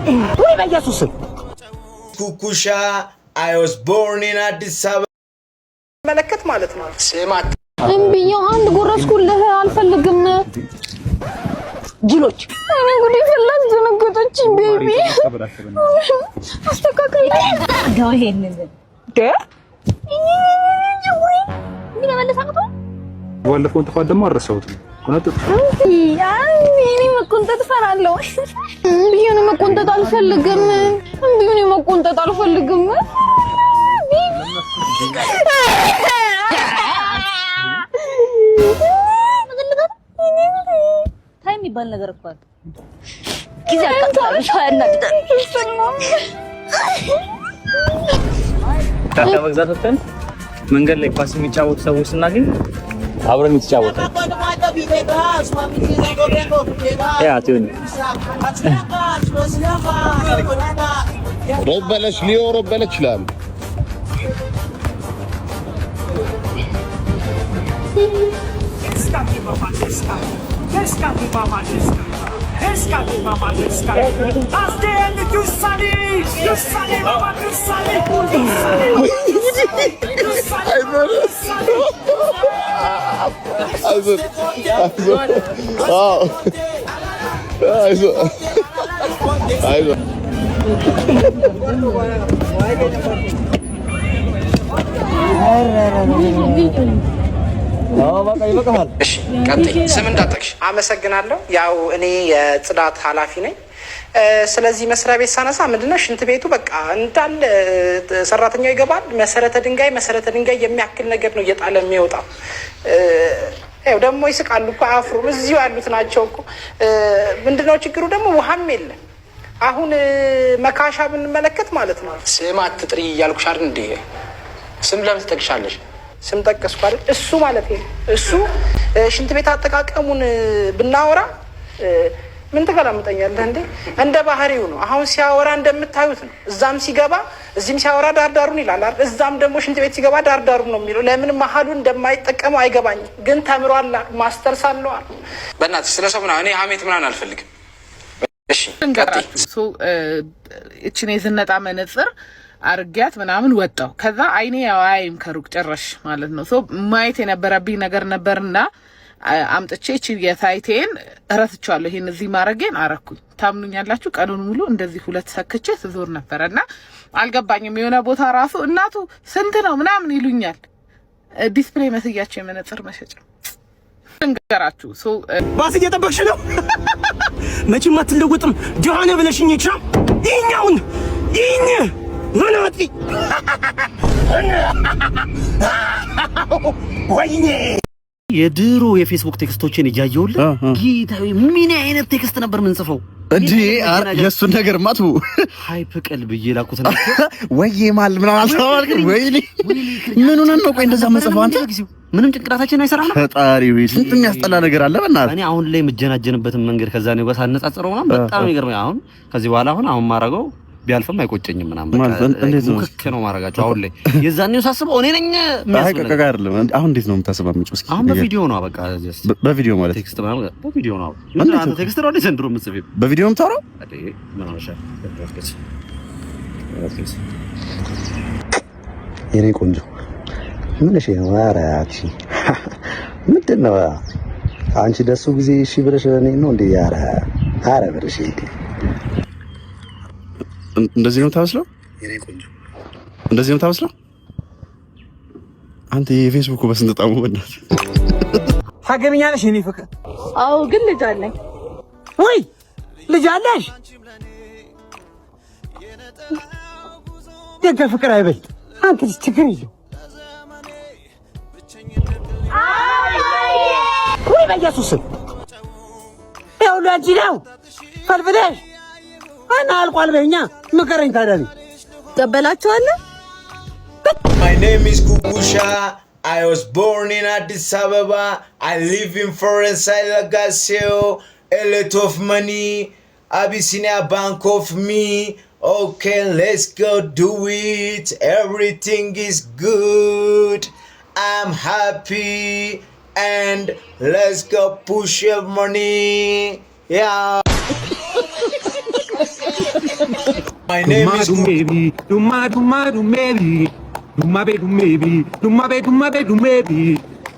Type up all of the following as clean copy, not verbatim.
ወይ በኢየሱስ ኩኩሻ I was born in Addis Ababa መለከት ማለት ነው ስማት እምቢው አንድ ጎረስኩልህ አልፈልግም ጅሎች እኔ ጉዲ ፈላስ ደነገጠች ቤቢ አስተካክል ጋው ይሄንን ምን መለሳቀቶ ወለፈውን ተፋደማ አረሳውት ኮናት እኔ መቆንጠጥ ፈራለሁ ቢዩን መቆንጠጥ አልፈልግም ቢዩን መቆንጠጥ አልፈልግም ታይም ይባል ነገር እኮ ጊዜ አጣጣሽ ያናድዳ ታታ መግዛቶችን መንገድ ላይ ኳስ የሚጫወቱ ሰዎች ስናገኝ አብረን እንጫወታለን ያ ቲዩን ربلش ليو ربلش لام እሺ ቀጥይ ስም እንዳጠቅሽ አመሰግናለሁ ያው እኔ የጽዳት ኃላፊ ነኝ ስለዚህ መስሪያ ቤት ሳነሳ ምንድነው ሽንት ቤቱ በቃ እንዳለ ሰራተኛው ይገባል መሰረተ ድንጋይ የሚያክል ነገር ነው እየጣለ የሚወጣው ያው ደግሞ ይስቃሉ እኮ አፍሩም እዚሁ ያሉት ናቸው እኮ ምንድነው ችግሩ ደግሞ ውሃም የለም አሁን መካሻ ብንመለከት ማለት ነው ስም አትጥሪ እያልኩሽ አይደል እንዴ ስም ለምን ትጠቅሻለሽ ስም ጠቀስኩ አይደል እሱ ማለት ነው እሱ ሽንት ቤት አጠቃቀሙን ብናወራ ምን ተገላምጠኛለህ እንዴ እንደ ባህሪው ነው አሁን ሲያወራ እንደምታዩት ነው እዛም ሲገባ እዚህም ሲያወራ ዳርዳሩን ይላል አይደል እዛም ደግሞ ሽንት ቤት ሲገባ ዳርዳሩን ነው የሚለው ለምን መሐሉን እንደማይጠቀመው አይገባኝም ግን ተምሯል ማስተርስ አለው በእናትህ ስለሰሙና እኔ ሀሜት ምናምን አልፈልግም እሺ እንቀጥይ እቺ ነው ዝነጣ መነጽር አርጋት ምናምን ወጣው ከዛ አይኔ ያዋይም ከሩቅ ጨረሽ ማለት ነው ማየት የነበረብኝ ነገር ነበርና አምጥቼ እቺ የሳይቴን እረስቻለሁ ይሄን እዚህ ማረጌን አረኩኝ ታምኑኛላችሁ ቀኑን ሙሉ እንደዚህ ሁለት ሰክቼ ስዞር ነበርና አልገባኝም የሆነ ቦታ ራሱ እናቱ ስንት ነው ምናምን ይሉኛል ዲስፕሌይ መስያቸው የመነጽር መሸጫ እንገራችሁ ባስ እየጠበቅሽ ነው መቼም አትለወጥም ጆሃነ ብለሽኝ ይቻ ይኛውን ይኝ ምናጢ ወይኔ የድሮ የፌስቡክ ቴክስቶችን እያየሁልህ ጌታዬ ምን አይነት ቴክስት ነበር ምን ጽፈው እንዴ የሱ ነገር ማቱ ሃይፕ ቀልብ ይላኩት ነው ወይዬ ማል ምን አልተባልከኝ ወይኔ ምን ሆነን ነው ቆይ እንደዛ መጽፈው አንተ ምንም ጭንቅላታችን አይሰራ ነው ፈጣሪ ወይ ስንት የሚያስጠላ ነገር አለ በእናትህ እኔ አሁን ላይ መጀናጀንበትን መንገድ ከዛ ነው ጋር ሳነጻጽረው ምናምን በጣም ይገርማል አሁን ከዚህ በኋላ አሁን ማረጋው ቢያልፍም አይቆጨኝም ምናምን ሙክክ ነው ማረጋቸው አሁን ላይ የዛኔው ሳስበው እኔ ነኝ የሚያስፈልግ አይደለም አሁን እንዴት ነው የምታስበው ምንጭ እስኪ አሁን በቪዲዮ ነው በቃ በቪዲዮ ማለት ቴክስት ማለት በቪዲዮ ነው አንተ ቴክስት ነው እንደ ዘንድሮ የምትጽፈው በቪዲዮ የምታወራው ምን አለሽ የኔ ቆንጆ ምን እሺ ማራቺ ምንድነው አንቺ ደሱ ጊዜ እሺ ብለሽ እኔ ነው እንዴ አረ ብለሽ እንደዚህ ነው ታስለው የኔ ቆንጆ እንደዚህ ነው ታስለው አንተ የፌስቡክ በስንት ጣሙ በእናትህ ታገቢኛለሽ የኔ ፍቅር አዎ ግን ልጅ አለኝ ወይ ልጅ አለሽ ደገ ፍቅር አይበልጥ አንተ ችግር የለው ወይ በኢየሱስ ይኸው ልጅ ነው ፈልፍለሽ አና አልቋል በእኛ ምከረኝ ታዲያ ተበላችኋለሁ My name is Kukusha I was born in Addis Ababa I live in Florence Gasio a lot of money Abyssinia Bank of me okay let's go do it everything is good I'm happy and let's go push your money yeah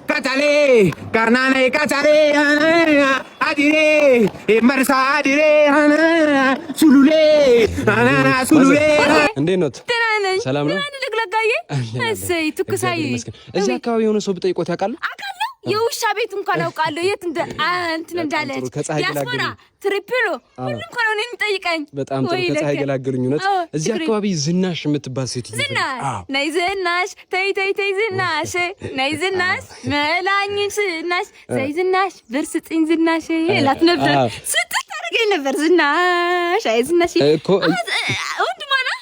Catale, canane, catale, adire, marsa adire, sulule, sulule. እንዴት ነው? ሰላም ነው? ልግለጋዬ እሰይ ትኩሳይ እዚህ አካባቢ የሆነ ሰው ብጠይቆት ያውቃል? አውቃለሁ። የውሻ ቤት እንኳን አውቃለሁ። የት እንትን እንዳለች ዲያስፖራ ትሪፕሎ ሁሉም እኮ ነው እኔን የሚጠይቀኝ። በጣም ጥሩ ከፀሐይ ገላገሉኝ። እውነት እዚህ አካባቢ ዝናሽ የምትባል ሴት ነይ ዝናሽ፣ ተይ ተይ ተይ ዝናሽ፣ ነይ ዝናሽ መላኝ ዝናሽ፣ ዘይ ዝናሽ ብር ስጥኝ ዝናሽ እላት ነበር። ስጥት ታደርገኝ ነበር ዝናሽ። አይ ዝናሽ እኮ ወንድማ ነው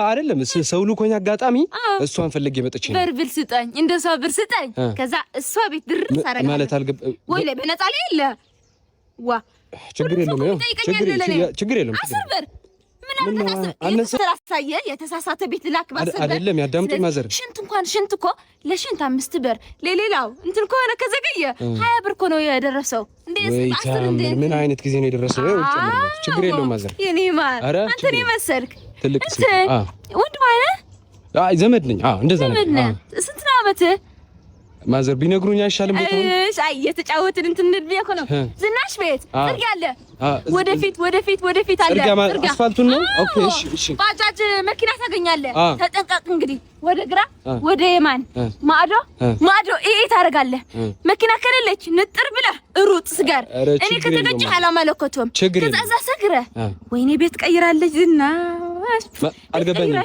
አይደለም ሰው ልኮኝ አጋጣሚ እሷን ፈልጌ መጥቼ ነው። ብር ስጠኝ፣ እንደሷ ብር ስጠኝ። ከዛ እሷ ቤት ድርስ አደረገ ማለት አልገባ ወይ ላይ በነፃ ላይ የለ ዋ ችግር የለም ችግር የለም። አስር ምን አነሳየ የተሳሳተ ቤት ላክ ባሰበ አይደለም ያዳምጡኝ ማዘር። ሽንት እኮ ለሽንት 5 ብር ለሌላው እንትን ከሆነ ከዘገየ 20 ብር እኮ ነው የደረሰው። ምን አይነት ጊዜ ነው የደረሰው? ችግር የለውም ማዘር። የኔ ማር አንተ ነው መሰልክ ትልቅ ወንድ ማለት ዘመድ ነኝ። እንደዛ ነው። ስንት ነው አመትህ? ማዘር ቢነግሩኝ አይሻልም? እሺ እየተጫወትን እንትን እንድልብያ እኮ ነው። ዝናሽ ቤት ጥርግ አለ። ወደፊት አለ። አስፋልቱን ነው። ኦኬ እሺ። ባጃጅ መኪና ታገኛለህ። ተጠንቀቅ እንግዲህ። ወደ ግራ ወደ የማን ማዶ ይሄ ታደርጋለህ። መኪና ከሌለች ንጥር ብለህ ሩጥ ስጋር። እኔ ከተገጨህ አላመለከቱም። ከዛ ሰግረህ ወይኔ ቤት ቀይራለች ዝናሽ አልገባኝም።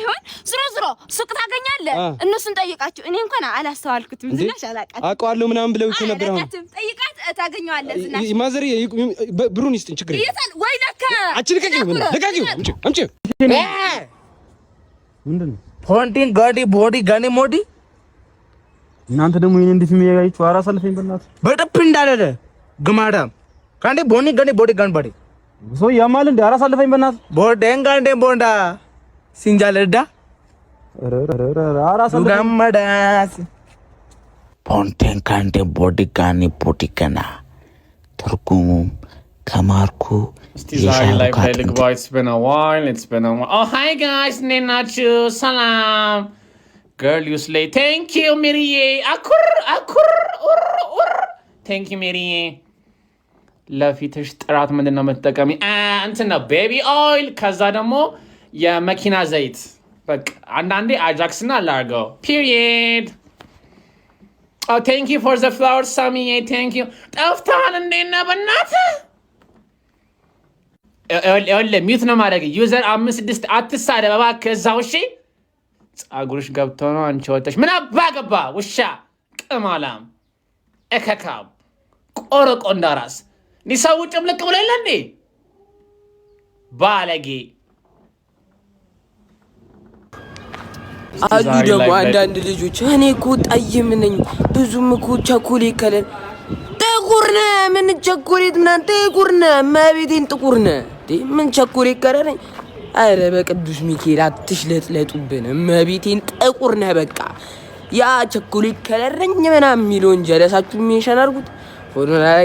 ዝሮ ሱቅ ታገኛለህ። እነሱን ጠይቃቸው። እኔ እንኳን አላስተዋልኩትም። ዝናሽ አላውቃትም። አውቀዋለሁ ምናምን ብለው እኮ ነበር። አሁን ጠይቃት ታገኘዋለህ። ዝናሽ ማዘር ብሩን ይስጥኝ። ችግር የለም ወይ ለካ አችልቀቂው አምጪ ምንድነው ፖንቲን ጋዲ ቦዲ ጋኒ ሞዲ እናንተ ደግሞ ይሄን እንዴት የሚያያችሁ? አራስ አልፈኝ በእናትህ በጥፍ እንዳለ ግማዳም ካንዲ ቦኒ ጋኒ ቦዲ ጋን ባዲ ሰው ያማል እንዴ? አራስ አልፈኝ በእናትህ ቦዴን ጋንዴ ቦንዳ ሲንጃለዳ አራስ አልፈኝ ጋማዳስ ፖንቲን ካንዲ ቦዲ ጋኒ ቦዲ ጋና ትርጉሙም ከማርኩ like it's been a while. Oh hi guys, Nenachu, salam. Girl, you slay. Thank you, Mirie. Akur. Thank you, Mirie. ለፊትሽ ጥራት ምንድነው የምትጠቀሚ? እንትን ነው ቤቢ ኦይል፣ ከዛ ደግሞ የመኪና ዘይት። በቃ አንዳንዴ አጃክስና ላርገው ፒሪየድ። Oh, thank you for the flowers, Sammy. Thank you. ጠፍተሃል እንዴት ነህ በእናትህ? ሚዩት ነው ማድረግ። ዩዘር 5-6 አትሳደብ እባክህ እዛው። እሺ ጸጉርሽ ገብቶ ነው አንቺ ወጥተሽ ምን አባ ገባ ውሻ ቅማላም እከካም ቆረቆ እንዳራስ ሰው ጭምልቅ ብሎ የለ እንዴ ባለጌ። አሉ ደግሞ አንዳንድ ልጆች እኔ እኮ ጠይም ነኝ ብዙም እኮ ቸኮሌት ከለር ጥቁር ነህ ምን ቸኮሌት ምናምን ጥቁር ነህ መቤቴን ጥቁር ነህ ምን ቸኮሌት ከለር ነኝ። አረ በቅዱስ ሚካኤል አትሽለጥለጡብን መቤቴን ጥቁር ነህ በቃ ያ ቸኮሌት ከለር ነኝ ምናምን የሚለውን ጀለሳችሁ ሜንሽን አድርጉት ፎሎ ላይ